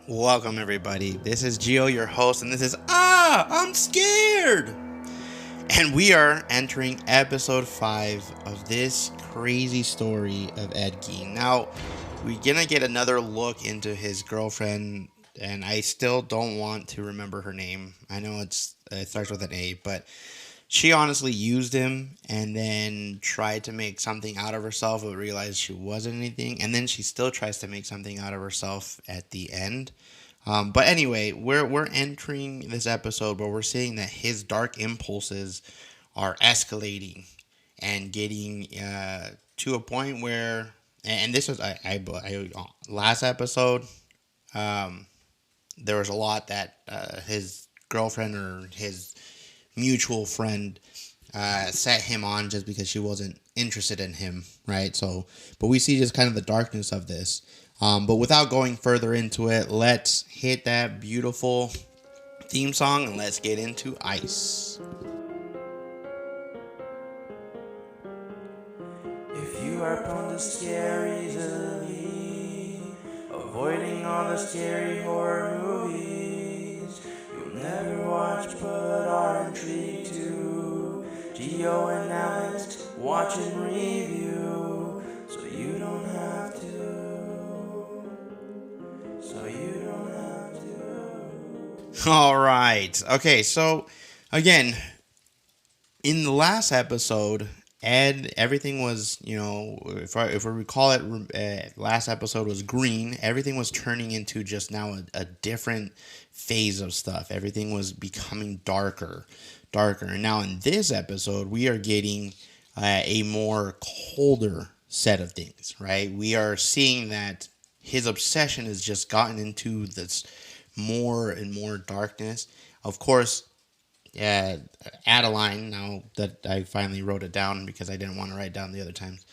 Welcome, everybody. This is Gio, your host, and this is I'm scared. And we are entering episode 5 of this crazy story of Ed Gein. Now, we're gonna get another look into his girlfriend, and I still don't want to remember her name. I know it starts with an A, but she honestly used him and then tried to make something out of herself, but realized she wasn't anything. And then she still tries to make something out of herself at the end. But anyway, we're entering this episode where we're seeing that his dark impulses are escalating and getting to a point where, and this was last episode. Um, there was a lot that his girlfriend or his mutual friend set him on just because she wasn't interested in him, right? So, but we see just kind of the darkness of this. But without going further into it, let's hit that beautiful theme song and let's get into Ice. If you are prone to scare easily, avoiding all the scary horror movies, you'll never watch but are intrigued to Geo and Alex watch and review, so you don't have to. So you don't have to. All right. Okay, so again, in the last episode, everything was, if I recall it, last episode was green. Everything was turning into just now a different phase of stuff. Everything was becoming darker. And now in this episode, we are getting a more colder set of things, right? We are seeing that his obsession has just gotten into this more and more darkness. Of course, Adeline, now that I finally wrote it down because I didn't want to write it down the other times.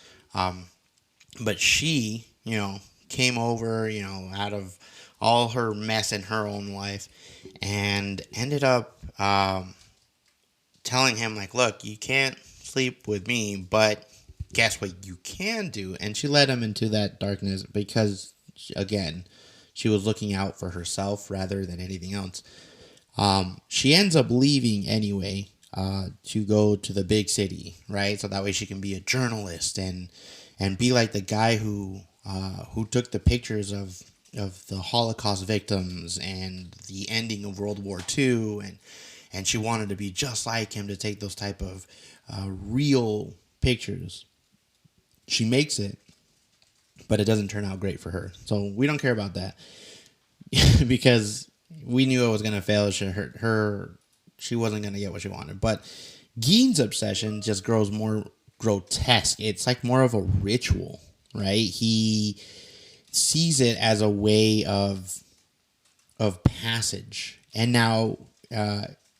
But she, came over, out of all her mess in her own life and ended up telling him, like, look, you can't sleep with me, but guess what you can do? And she led him into that darkness because, again, she was looking out for herself rather than anything else. She ends up leaving anyway to go to the big city, right? So that way she can be a journalist and be like the guy who took the pictures of the Holocaust victims and the ending of World War II, and she wanted to be just like him to take those type of real pictures. She makes it, but it doesn't turn out great for her. So we don't care about that because we knew it was going to fail. She wasn't going to get what she wanted. But Gein's obsession just grows more grotesque. It's like more of a ritual, right? He sees it as a way of passage. And now,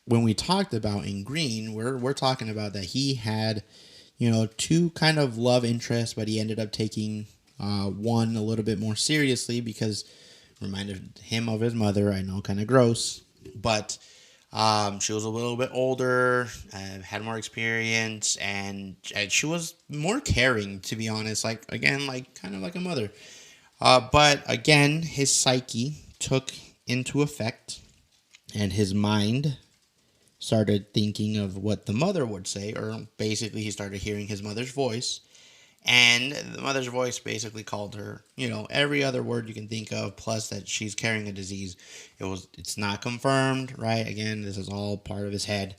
when we talked about in Green, we're talking about that he had, two kind of love interests, but he ended up taking one a little bit more seriously because reminded him of his mother. I know, kind of gross, but she was a little bit older, had more experience, and she was more caring, to be honest. Like, again, like kind of like a mother. But again, his psyche took into effect, and his mind started thinking of what the mother would say, or basically he started hearing his mother's voice. And the mother's voice basically called her, every other word you can think of, plus that she's carrying a disease. It's not confirmed, right? Again, this is all part of his head.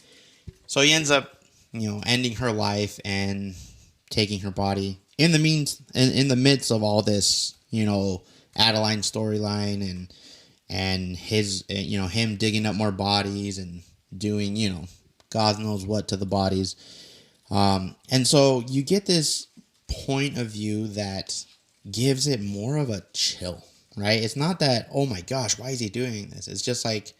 So he ends up, ending her life and taking her body. In the midst of all this, Adeline storyline and his, him digging up more bodies and doing, God knows what to the bodies. And so you get this point of view that gives it more of a chill, right? It's not that, oh my gosh, why is he doing this? It's just like,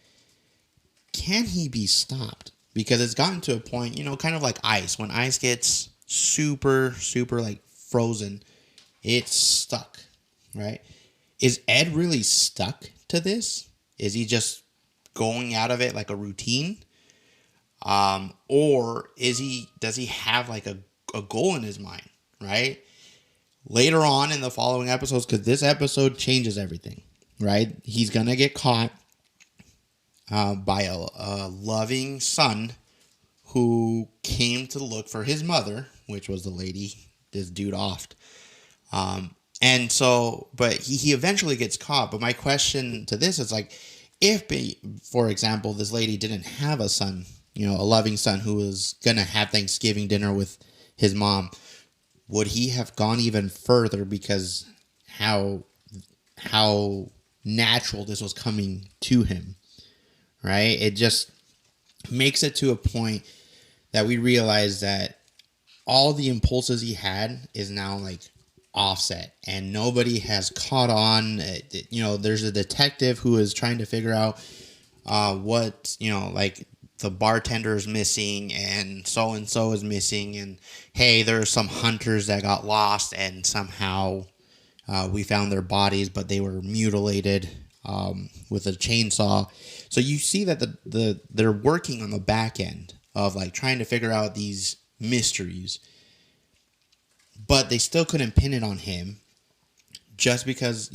can he be stopped? Because it's gotten to a point, kind of like ice. When ice gets super, super like frozen, it's stuck, right? Is Ed really stuck to this? Is he just going out of it like a routine? Or does he have like a goal in his mind? Right? Later on in the following episodes, because this episode changes everything. right? He's going to get caught by a loving son who came to look for his mother, which was the lady this dude offed. And so, but he eventually gets caught. But my question to this is like, if, for example, this lady didn't have a son, a loving son who was going to have Thanksgiving dinner with his mom, would he have gone even further because how natural this was coming to him, right? It just makes it to a point that we realize that all the impulses he had is now like offset, and nobody has caught on. There's a detective who is trying to figure out what, like the bartender is missing and so is missing, and hey, there are some hunters that got lost and somehow we found their bodies, but they were mutilated with a chainsaw. So you see that they're working on the back end of like trying to figure out these mysteries, but they still couldn't pin it on him just because,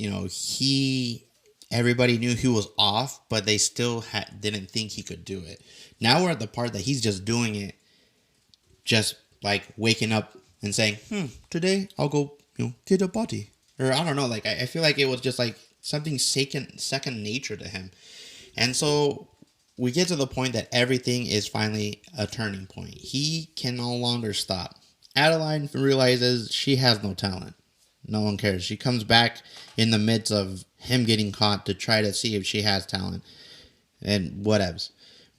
everybody knew he was off, but they still didn't think he could do it. Now we're at the part that he's just doing it, just like waking up and saying, today I'll go, get a body. Or I don't know, like I feel like it was just like something second nature to him. And so we get to the point that everything is finally a turning point. He can no longer stop. Adeline realizes she has no talent. No one cares. She comes back in the midst of him getting caught to try to see if she has talent and whatevs.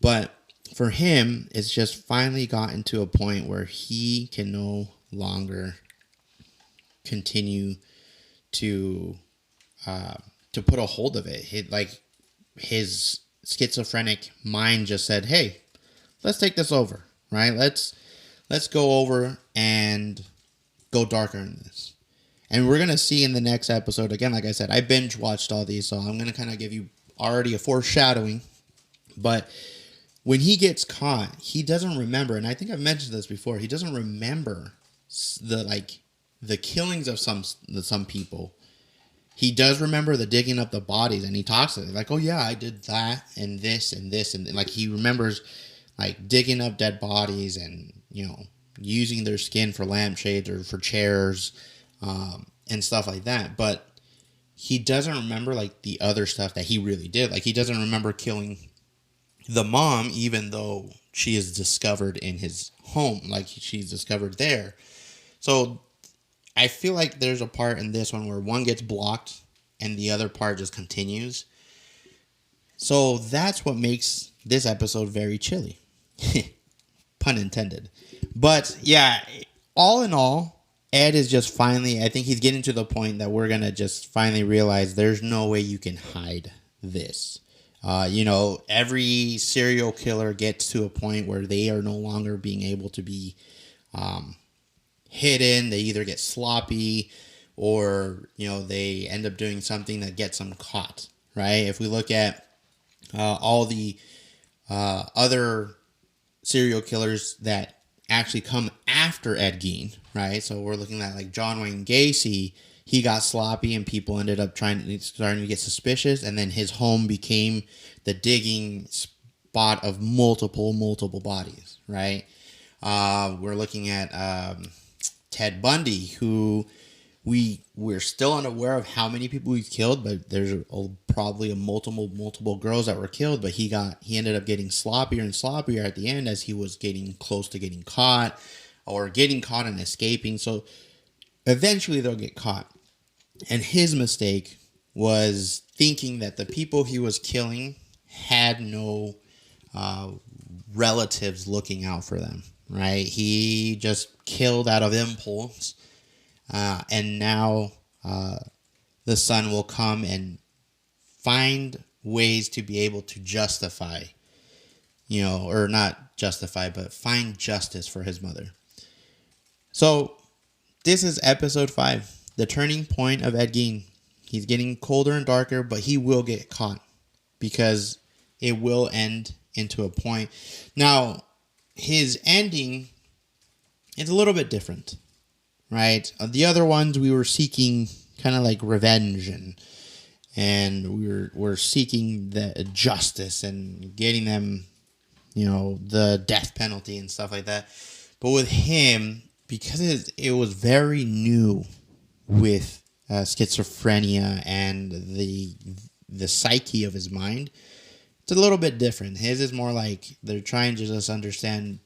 But for him, it's just finally gotten to a point where he can no longer continue to put a hold of it. His schizophrenic mind just said, "Hey, let's take this over, right? Let's go over and go darker in this." And we're going to see in the next episode, again, like I said, I binge watched all these, so I'm going to kind of give you already a foreshadowing. But when he gets caught, he doesn't remember, and I think I've mentioned this before, he doesn't remember the killings of some people. He does remember the digging up the bodies, and he talks to it like, "Oh yeah, I did that and this and this," and like he remembers like digging up dead bodies and using their skin for lampshades or for chairs and stuff like that. But he doesn't remember like the other stuff that he really did. Like he doesn't remember killing the mom, even though she is discovered in his home, like she's discovered there. So I feel like there's a part in this one where one gets blocked and the other part just continues. So that's what makes this episode very chilly. Pun intended. But yeah, all in all, Ed is just finally, I think he's getting to the point that we're going to just finally realize there's no way you can hide this. Every serial killer gets to a point where they are no longer being able to be hidden. They either get sloppy or, they end up doing something that gets them caught, right? If we look at all the other serial killers that actually come after Ed Gein, right? So we're looking at like John Wayne Gacy. He got sloppy and people ended up starting to get suspicious, and then his home became the digging spot of multiple bodies, right? We're looking at Ted Bundy, who we're still unaware of how many people he's killed, but there's probably multiple girls that were killed. But he ended up getting sloppier and sloppier at the end as he was getting close to getting caught and escaping. So eventually they'll get caught. And his mistake was thinking that the people he was killing had no relatives looking out for them, right? He just killed out of impulse. And now the son will come and find ways to be able to justify, or not justify, but find justice for his mother. So this is episode 5, the turning point of Ed Gein. He's getting colder and darker, but he will get caught because it will end into a point. Now, his ending is a little bit different, right? The other ones we were seeking kind of like revenge and and we're seeking the justice and getting them, the death penalty and stuff like that. But with him, because it was very new with schizophrenia and the psyche of his mind, it's a little bit different. His is more like they're trying to just understand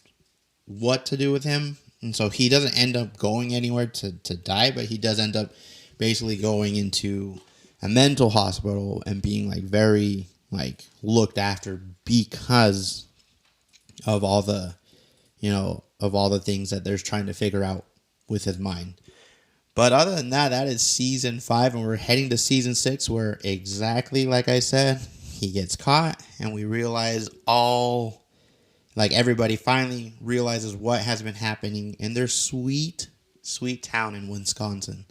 what to do with him. And so he doesn't end up going anywhere to die, but he does end up basically going into a mental hospital and being like very like looked after because of all the things that they're trying to figure out with his mind. But other than that, that is season 5, and we're heading to season 6, where exactly like I said, he gets caught, and we realize everybody finally realizes what has been happening in their sweet, sweet town in Wisconsin.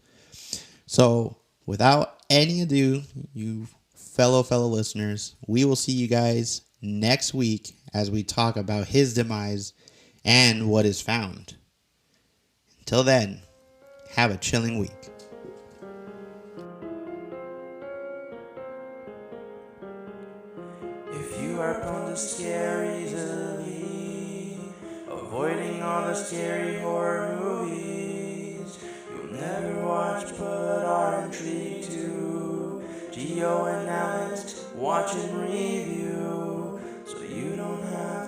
So, without any ado, you fellow listeners, we will see you guys next week as we talk about his demise and what is found. Until then, have a chilling week. If you are prone to scare easily, avoiding all the scary horror movies, you'll never watch but are intrigued to. Gio and Alex watch and review, so you don't have